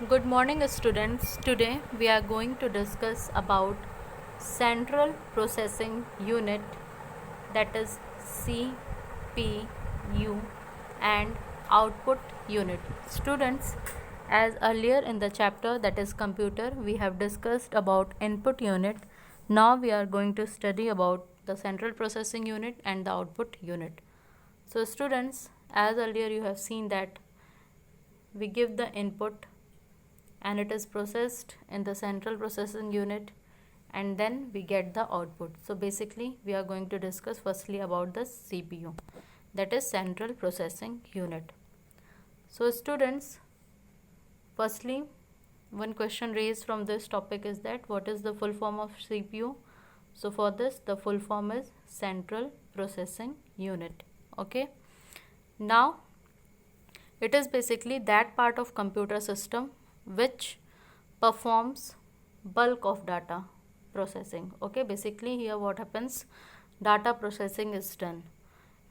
Good morning students. Today we are going to discuss about Central Processing Unit, that is CPU, and Output Unit. Students, as earlier in the chapter that is computer we have discussed about input unit. Now we are going to study about the Central Processing Unit and the Output Unit. So students, as earlier you have seen that we give the input and it is processed in the central processing unit, and then we get the output. So basically we are going to discuss firstly about the CPU, that is central processing unit. So students, firstly one question raised from this topic is that what is the full form of CPU? So for this the full form is central processing unit. Okay, now it is basically that part of computer system which performs bulk of data processing. Okay, basically here what happens, data processing is done.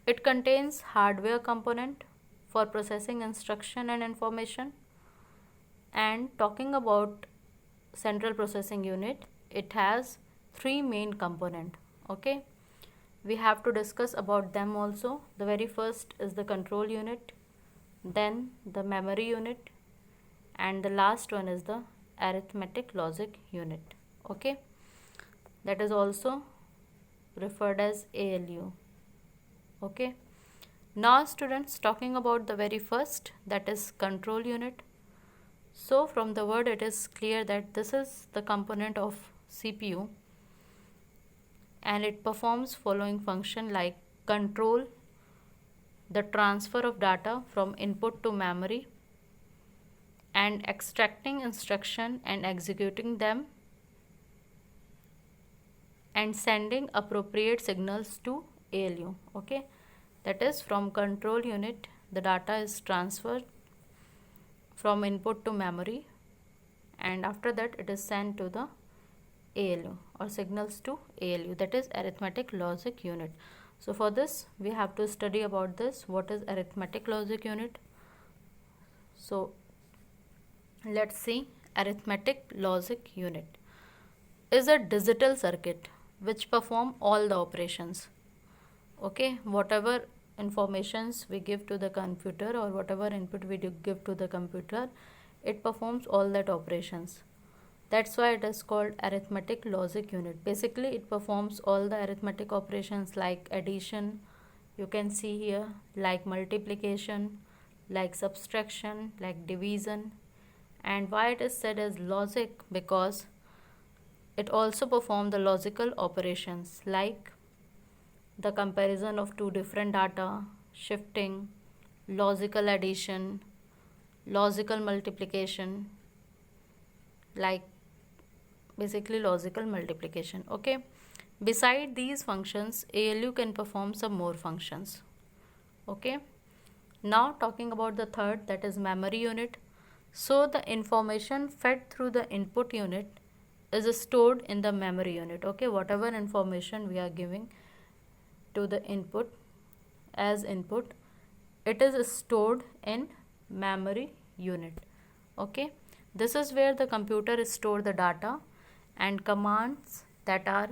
It contains hardware component for processing instruction and information. And talking about central processing unit, it has three main component. Okay, we have to discuss about them also. The very first is the control unit, then the memory unit, and the last one is the arithmetic logic unit. Okay, that is also referred as ALU. Okay, now students, talking about the very first, that is control unit. So from the word it is clear that this is the component of CPU and it performs following function like control the transfer of data from input to memory, and extracting instruction and executing them, and sending appropriate signals to ALU. Okay, that is from control unit the data is transferred from input to memory, and after that it is sent to the ALU or signals to ALU, that is arithmetic logic unit. So for this we have to study about this, what is arithmetic logic unit. So let's see. Arithmetic logic unit is a digital circuit which perform all the operations. Okay, whatever informations we give to the computer or whatever input we give to the computer, it performs all that operations. That's why it is called arithmetic logic unit. Basically it performs all the arithmetic operations like addition, you can see here, like multiplication, like subtraction, like division. And why it is said as logic? Because it also performs the logical operations like the comparison of two different data, shifting, logical addition, logical multiplication, like basically logical multiplication. Okay, beside these functions ALU can perform some more functions. Okay, now talking about the third, that is memory unit. So the information fed through the input unit is stored in the memory unit. Okay, whatever information we are giving to the input as input, it is stored in memory unit. Okay, this is where the computer store the data and commands that are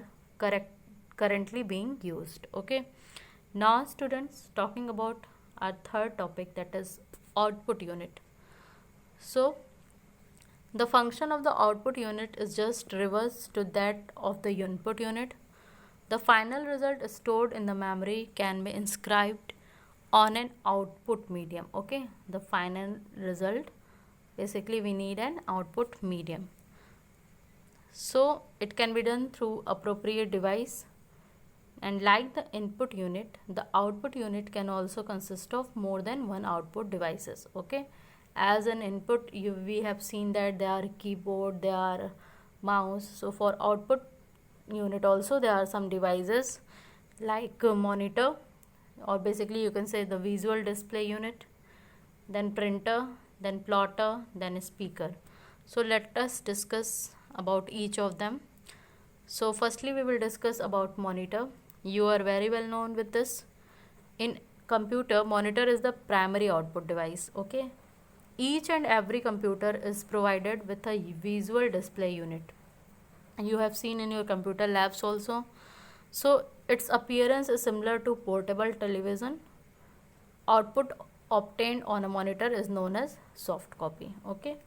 currently being used. Okay, now students, talking about our third topic, that is output unit. So the function of the output unit is just reverse to that of the input unit. The final result stored in the memory can be inscribed on an output medium. Okay, the final result, basically we need an output medium. So it can be done through appropriate device, and like the input unit, the output unit can also consist of more than one output devices. Okay, as an input we have seen that there are keyboard, there are mouse. So for output unit also there are some devices like monitor, or basically you can say the visual display unit, then printer, then plotter, then speaker. So let us discuss about each of them. So firstly we will discuss about monitor. You are very well known with this. In computer, monitor is the primary output device. Okay, Each and every computer is provided with a visual display unit. You have seen in your computer labs also. So its appearance is similar to portable television. Output obtained on a monitor is known as soft copy. Okay,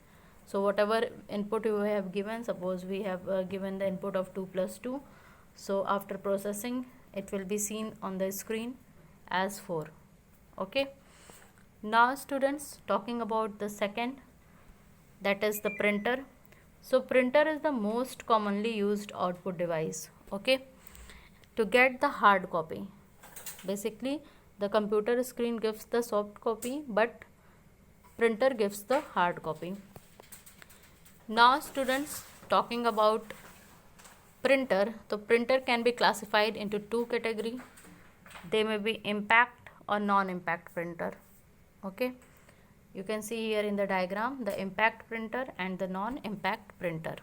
so whatever input you have given, suppose we have given the input of 2 plus 2, so after processing it will be seen on the screen as 4. Okay, now students, talking about the second, that is the printer. So printer is the most commonly used output device, okay, to get the hard copy. Basically the computer screen gives the soft copy, but printer gives the hard copy. Now students, talking about printer, the printer can be classified into two categories. They may be impact or non-impact printer. Okay, you can see here in the diagram the impact printer and the non-impact printer.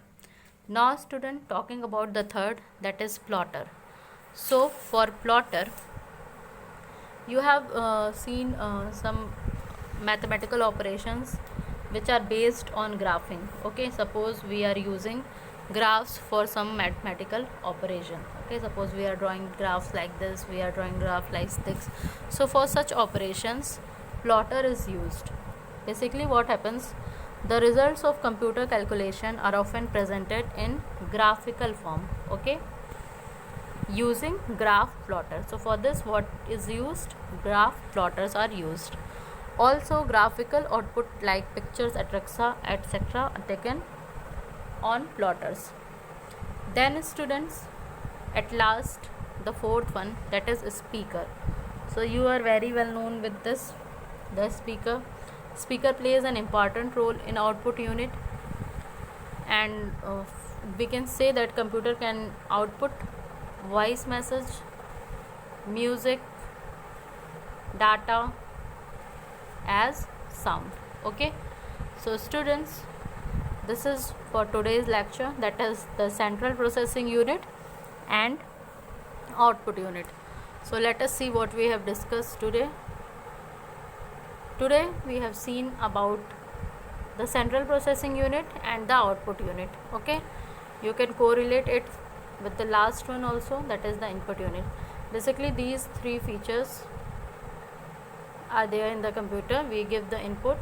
Now student, talking about the third, that is plotter. So for plotter, you have seen some mathematical operations which are based on graphing. Okay, suppose we are using graphs for some mathematical operation. Okay, suppose we are drawing graphs like this, we are drawing graph like this. So for such operations, plotter is used. Basically what happens, the results of computer calculation are often presented in graphical form, okay, using graph plotter. So for this, what is used? Graph plotters are used. Also graphical output like pictures, etc., are taken on plotters. Then students, at last the fourth one, that is speaker. So you are very well known with this, the speaker. Speaker plays an important role in output unit, and we can say that computer can output voice message, music, data as sound. Okay, so students, this is for today's lecture, that is the central processing unit and output unit. So let us see what we have discussed today. Today we have seen about the central processing unit and the output unit. Okay, you can correlate it with the last one also, that is the input unit. Basically these three features are there in the computer. We give the input,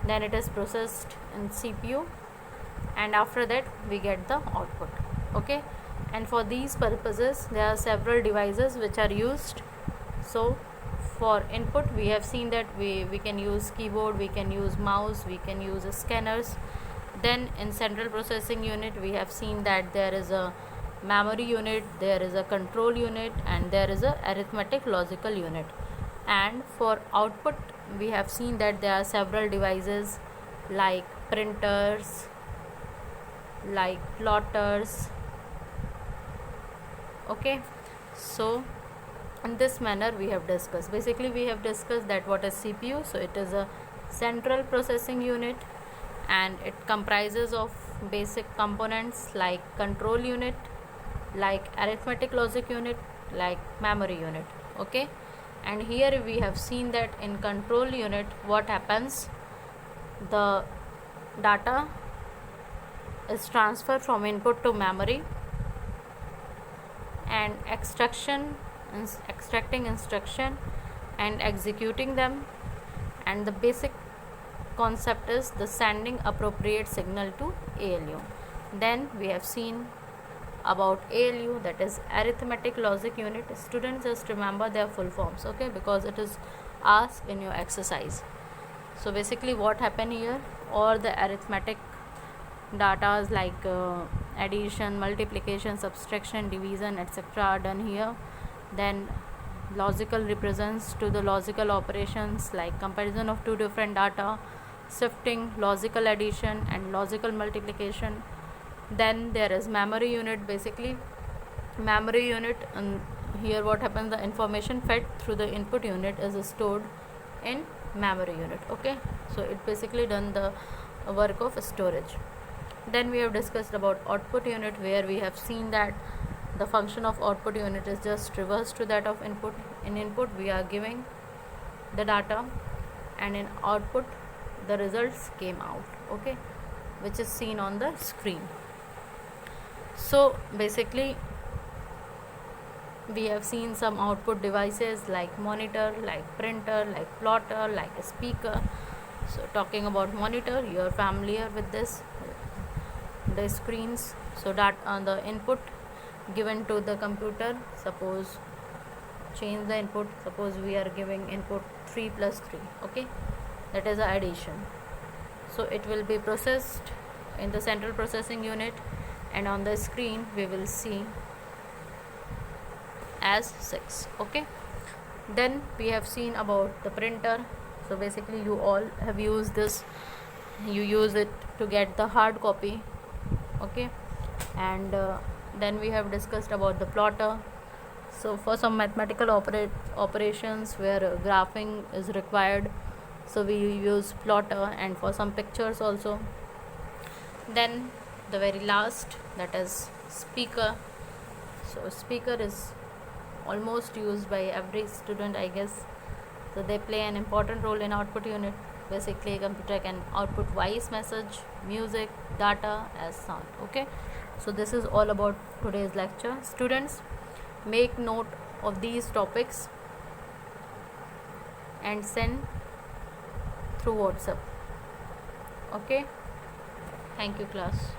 then it is processed in CPU, and after that we get the output. Okay, and for these purposes there are several devices which are used. So for input we have seen that we can use keyboard, we can use mouse, we can use scanners. Then in central processing unit we have seen that there is a memory unit, there is a control unit, and there is a arithmetic logical unit. And for output we have seen that there are several devices like printers, like plotters. Okay, so in this manner we have discussed. Basically we have discussed that what is CPU. So it is a central processing unit, and it comprises of basic components like control unit, like arithmetic logic unit, like memory unit. Okay, and here we have seen that in control unit what happens, the data is transferred from input to memory, and extracting instruction and executing them, and the basic concept is the sending appropriate signal to ALU. Then we have seen about ALU, that is arithmetic logic unit. Students, just remember their full forms, okay, because it is asked in your exercise. So basically what happened here, all the arithmetic data like addition, multiplication, subtraction, division, etc. are done here. Then logical represents to the logical operations like comparison of two different data, shifting, logical addition, and logical multiplication. Then there is memory unit. Basically memory unit, and here what happens, the information fed through the input unit is stored in memory unit. Okay, so it basically done the work of storage. Then we have discussed about output unit, where we have seen that the function of output unit is just reverse to that of input. In input we are giving the data, and in output the results came out, okay, which is seen on the screen. So basically we have seen some output devices like monitor, like printer, like plotter, like a speaker. So talking about monitor, you are familiar with this, the screens. So that on the input given to the computer, suppose change the input, suppose we are giving input 3 plus 3, okay, that is a addition. So it will be processed in the central processing unit, and on the screen we will see as 6, okay. Then we have seen about the printer. So basically you all have used this, you use it to get the hard copy, okay. And then we have discussed about the plotter. So for some mathematical operations where graphing is required, so we use plotter, and for some pictures also. Then the very last, that is speaker. So speaker is almost used by every student, I guess. So they play an important role in output unit. Basically a computer can output voice message, music, data as sound, okay. So this is all about today's lecture. Students, make note of these topics and send through WhatsApp, okay. Thank you, class.